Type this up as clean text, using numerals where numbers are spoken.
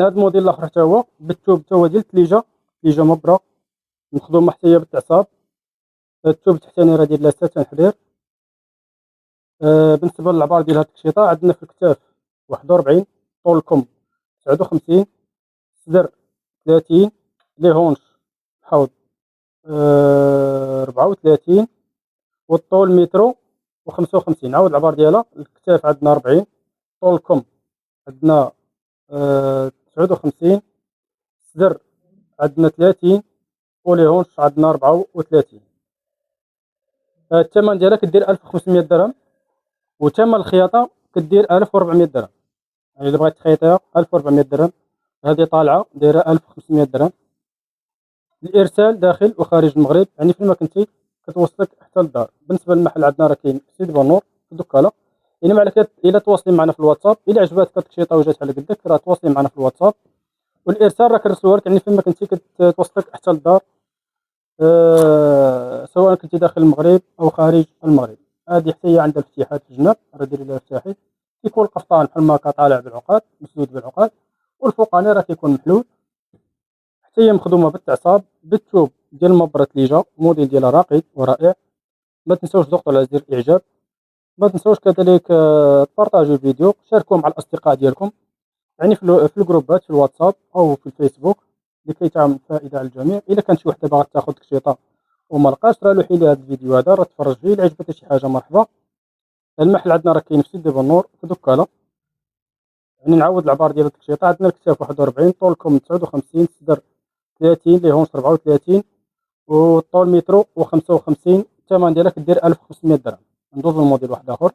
هذا الموديل الاخر حتى هو بالثوب، حتى هو ديال تليجه مبرة مخدومه حتى هي بالتعصاب. الثوب التحتاني راه ديال لاستة تنحرير. بالنسبه للعبار ديال هاد التكشيطه، عندنا في الكتاف 41، طول الكم 59، الصدر 30، لي هونش حوض 34، والطول مترو و55. نعاود العبار ديالها، الكتاف عندنا 40، طول الكم عندنا 59، الصدر عندنا 30، ولي هونش عندنا 34. الثمن ديالها كدير 1500 درهم، وثمن الخياطه كدير 1400 درهم. يعني الا بغيت تخيطيها 1400 درهم، هذه طالعه دايره 1500 درهم. الارسال داخل وخارج المغرب، يعني فيما كنتي كتوصلك حتى للدار. بالنسبه للمحل عندنا راه كاين في سيدي بنور في دكاله. يعني معلك الا تواصلي معنا في الواتساب، الا عجباتك التكشيطه وجات على قدك راه تواصلي معنا في الواتساب. والارسال راه كنرسلوها لك يعني فيما كنتي كتوصلك حتى للدار، سواء كنتي داخل المغرب او خارج المغرب. هذه حتى هي عندها الافتتاحات في الجناب، راه ديري لها افتتاحي. كيكون القفطان بحال ما طالع بالعقاد، مسدود بالعقاد، والفوقاني راه كيكون محلول. حتى هي مخدومه بالتعصاب بالثوب ديال مبرة ليجا، الموديل ديالها راقي ورائع. ما تنساوش تضغطوا على زر الاعجاب. ما تنساوش كذلك تبارطاجيو الفيديو، شاركوه مع الاصدقاء ديالكم، يعني في الجروبات في الواتساب او في الفيسبوك، لكي تعم الفائده على الجميع. الا كان شي وحده باغا تاخذ تكشيطه وما لقاش، راه لوحي لي هذا الفيديو هذا، راه تفرج فيه. الا عجبتها شي حاجه مرحبا. المحل عندنا راه كاين في سيدي بنور في دكاله. يعني نعاود العبار ديال التكشيطه، عندنا الكتاف 41، طولكم 59، الصدر 30، لي هونش 34، والطول مترو و55. الثمن ديالها كدير 1500 درهم. ندوزو لموديل واحد اخر.